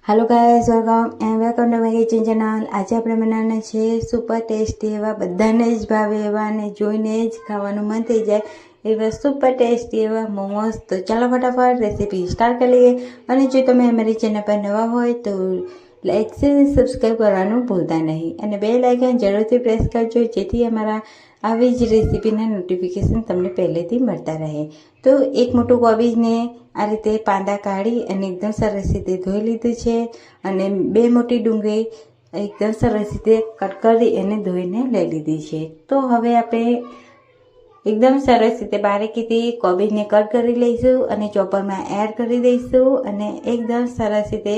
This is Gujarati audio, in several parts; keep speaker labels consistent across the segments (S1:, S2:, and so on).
S1: Hello guys, welcome and welcome to my kitchen channel. आज આપણે બનાવવાના છે સુપર ટેસ્ટી એવા બધાને જ ભાવે એવા અને જોઈને જ ખાવાનું મન થઈ જાય એવા સુપર ટેસ્ટી એવા મોમોસ। તો ચાલો ફટાફટ રેસીપી સ્ટાર્ટ કરી લઈએ। અને જો તમે અમારી ચેનલ પર નવા હોય તો લાઈક શેર સબસ્ક્રાઈબ કરવાનું ભૂલતા નહીં અને બેલ આઇકન જરૂરથી પ્રેસ કરજો જેથી અમારા આવી જ રેસીપીના નોટિફિકેશન તમને પહેલેથી મળતા રહે। તો એક મોટું કોબીજને આ રીતે પાંદા કાઢી અને એકદમ સરસ રીતે ધોઈ લીધું છે અને બે મોટી ડુંગળી એકદમ સરસ રીતે કટ કરી અને ધોઈને લઈ લીધી છે। તો હવે આપણે એકદમ સરસ રીતે બારીકીથી કોબીજને કટ કરી લઈશું અને ચોપરમાં એડ કરી દઈશું અને એકદમ સરસ રીતે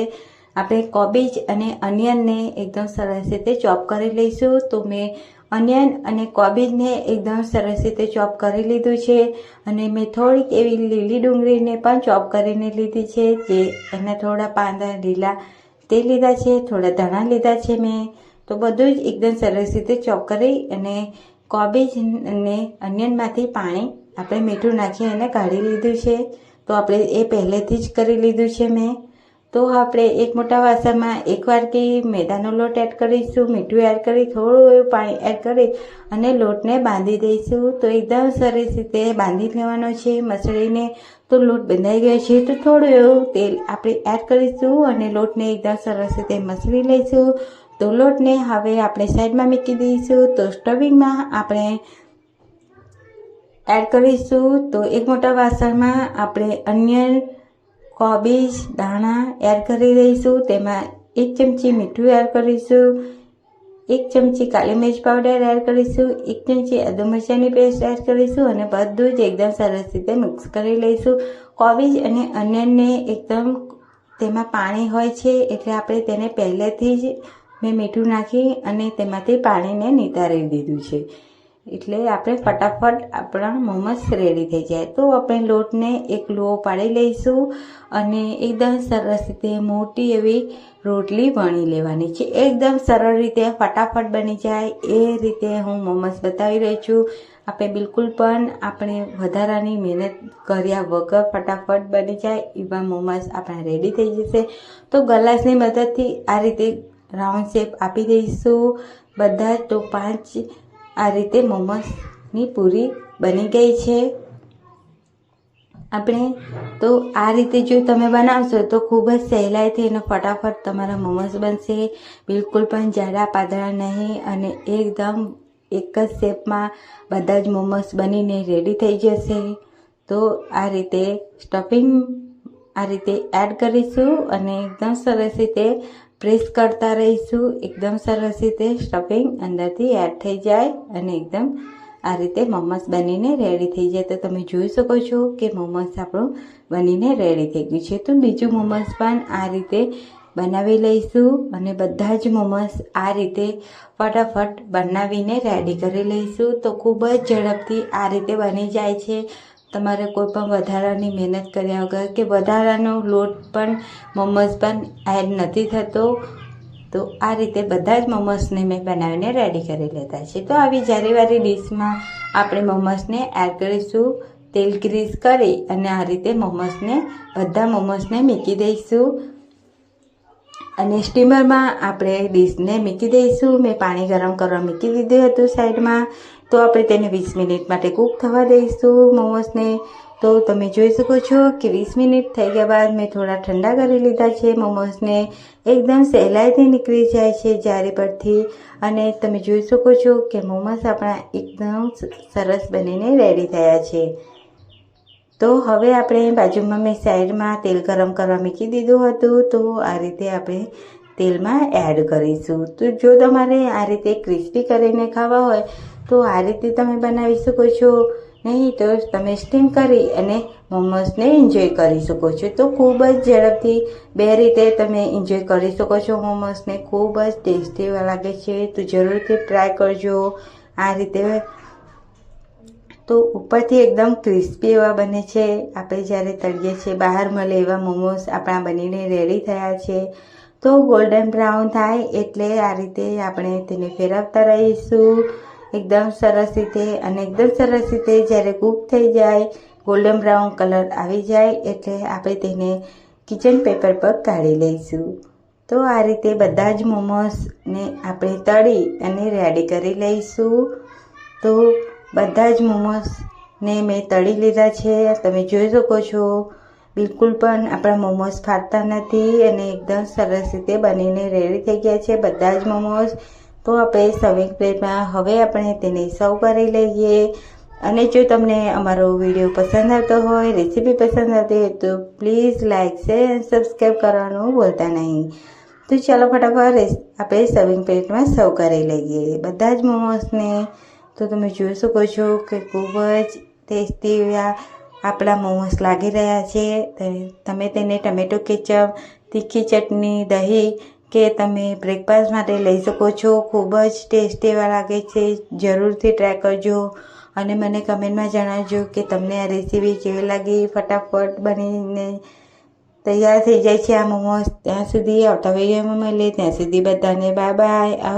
S1: આપણે કોબીજ અને અનિયનને એકદમ સરસ રીતે ચોપ કરી લઈશું। તો મેં અનિયન અને કોબીજને એકદમ સરસ રીતે ચોપ કરી લીધું છે અને મેં થોડીક એવી લીલી ડુંગળીને પણ ચોપ કરીને લીધી છે, જે એના થોડા પાંદા લીલા તે લીધા છે, થોડા ધાણા લીધા છે મેં। તો બધું જ એકદમ સરસ રીતે ચોપ કરી અને કોબીજ અને અનિયનમાંથી પાણી આપણે મીઠું નાખી અને કાઢી લીધું છે। તો આપણે એ પહેલેથી જ કરી લીધું છે મેં। તો આપણે એક મોટા વાસણમાં એક વાટકી મેદાનો લોટ એડ કરીશું, મીઠું એડ કરી થોડું એવું પાણી એડ કરી અને લોટને બાંધી દઈશું। તો એકદમ સરસ રીતે બાંધી લેવાનો છે મસળીને। તો લોટ બંધાઈ ગયો છે તો થોડું એવું તેલ આપણે એડ કરીશું અને લોટને એકદમ સરસ રીતે મસળી લઈશું। તો લોટને હવે આપણે સાઈડમાં મૂકી દઈશું। તો સ્ટવિંગમાં આપણે એડ કરીશું। તો એક મોટા વાસણમાં આપણે અનિયન, કોબીજ, ધાણા એડ કરી દઈશું। તેમાં 1 ચમચી મીઠું એડ કરીશું, 1 ચમચી કાળી મિર્ચ પાવડર એડ કરીશું, 1 ચમચી આદુ મરચાંની પેસ્ટ એડ કરીશું અને બધું જ એકદમ સરસ રીતે મિક્સ કરી લઈશું। કોબીજ અને અનિયનને એકદમ તેમાં પાણી હોય છે એટલે આપણે તેને પહેલેથી જ મેં મીઠું નાખી અને તેમાંથી પાણીને નિતારી દીધું છે, એટલે આપણે ફટાફટ આપણા મોમોસ રેડી થઈ જાય। તો આપણે લોટને એક લુઓ પાડી લઈશું અને એકદમ સરસ રીતે મોટી એવી રોટલી વણી લેવાની છે। એકદમ સરળ રીતે ફટાફટ બની જાય એ રીતે હું મોમોસ બતાવી રહી છું। આપણે બિલકુલ પણ આપણે વધારાની મહેનત કર્યા વગર ફટાફટ બની જાય એવા મોમોસ આપણા રેડી થઈ જશે। તો ગ્લાસની મદદથી આ રીતે રાઉન્ડ શેપ આપી દઈશું બધા। તો 5 આ રીતે મોમોસની પૂરી બની ગઈ છે આપણે। તો આ રીતે જો તમે બનાવશો તો ખૂબ જ સહેલાઈથી અને ફટાફટ તમારા મોમોસ બનશે, બિલકુલ પણ જાડા પાતળા નહીં અને એકદમ એક જ શેપમાં બધા જ મોમોસ બનીને રેડી થઈ જશે। તો આ રીતે સ્ટફિંગ આ રીતે એડ કરીશું અને એકદમ સરસ રીતે પ્રેસ કરતા રહીશું, એકદમ સરસ રીતે સ્ટફિંગ અંદરથી એડ થઈ જાય અને એકદમ આ રીતે મોમોસ બનીને રેડી થઈ જાય। તો તમે જોઈ શકો છો કે મોમોસ આપણું બનીને રેડી થઈ ગયું છે। તો બીજું મોમોસ પણ આ રીતે બનાવી લઈશું અને બધા જ મોમોસ આ રીતે ફટાફટ બનાવીને રેડી કરી લઈશું। તો ખૂબ જ ઝડપથી આ રીતે બની જાય છે, તમારે કોઈ પણ વધારાની મહેનત કર્યા વગર કે વધારાનો લોટ પણ મોમોસ પણ એડ નથી થતો। તો આ રીતે બધા જ મોમોસને મેં બનાવીને રેડી કરી લીધા છે। તો આવી જારીવાળી ડીશમાં આપણે મોમોસને એડ કરીશું, તેલ ગ્રીસ કરી અને આ રીતે મોમોસને બધા મોમોસને મૂકી દઈશું અને સ્ટીમરમાં આપણે ડીશને મૂકી દઈશું। મેં પાણી ગરમ કરવા મૂકી દીધું હતું સાઈડમાં। તો આપણે તેને 20 મિનિટ માટે કૂક થવા દઈશું મોમોસને। તો તમે જોઈ શકો છો કે 20 મિનિટ થઈ ગયા બાદ મેં થોડા ઠંડા કરી લીધા છે મોમોસને। એકદમ સહેલાઈથી નીકળી જાય છે જારી પરથી અને તમે જોઈ શકો છો કે મોમોસ આપણા એકદમ સરસ બનીને રેડી થયા છે। તો હવે આપણે બાજુમાં મેં સાઈડમાં તેલ ગરમ કરવા મૂકી દીધું હતું। તો આ રીતે આપણે તેલમાં એડ કરીશું। તો જો તમારે આ રીતે ક્રિસ્પી કરીને ખાવા હોય તો આ રીતે તમે બનાવી શકો છો, નહીં તો તમે સ્ટીમ કરી અને મોમોસને એન્જોય કરી શકો છો। તો ખૂબ જ ઝડપથી બે રીતે તમે એન્જોય કરી શકો છો મોમોસને, ખૂબ જ ટેસ્ટી લાગે છે। તો જરૂરથી ટ્રાય કરજો આ રીતે। તો ઉપરથી એકદમ ક્રિસ્પી એવા બને છે, આપણે જ્યારે તળીએ છીએ બહાર મળે એવા મોમોસ આપણા બનીને રેડી થયા છે। તો ગોલ્ડન બ્રાઉન થાય એટલે આ રીતે આપણે તેને ફેરવતા રહીશું એકદમ સરસ રીતે અને એકદમ સરસ રીતે જ્યારે કૂક થઈ જાય, ગોલ્ડન બ્રાઉન કલર આવી જાય એટલે આપણે તેને કિચન પેપર પર કાઢી લઈશું। તો આ રીતે બધા જ મોમોસને આપણે તળી અને રેડી કરી લઈશું. તો બધા જ મોમોસને મેં તળી લીધા છે. તમે જોઈ શકો છો બિલકુલ પણ આપણા મોમોસ ફાટતા નથી અને એકદમ સરસ રીતે બનીને રેડી થઈ ગયા છે બધા જ મોમોસ. તો આપણે સર્વિંગ પ્લેટમાં હવે આપણે તેને સર્વ કરી લઈએ. અને જો તમને અમારો વિડીયો પસંદ આવતો હોય, રેસીપી પસંદ આવતી હોય તો પ્લીઝ લાઇક, શેર અને સબસ્ક્રાઈબ કરવાનું ભૂલતા નહીં. તો ચાલો ફટાફટ આપણે સર્વિંગ પ્લેટમાં સર્વ કરી લઈએ બધા જ મોમોસને. તો તમે જોઈ શકો છો કે ખૂબ જ ટેસ્ટી એવા આપણા મોમોસ લાગી રહ્યા છે. તમે તેને ટમેટો કેચઅપ, તીખી ચટણી, દહીં કે તમે બ્રેકફાસ્ટ માટે લઈ શકો છો. ખૂબ જ ટેસ્ટી એવા લાગે છે. જરૂરથી ટ્રાય કરજો અને મને કમેન્ટમાં જણાવજો કે તમને આ રેસીપી કેવી લાગી. ફટાફટ બનીને તૈયાર થઈ જાય છે આ મોમોસ. ત્યાં સુધી આવતા વિડીયોમાં મળીએ. ત્યાં સુધી બધાને બાય બાય.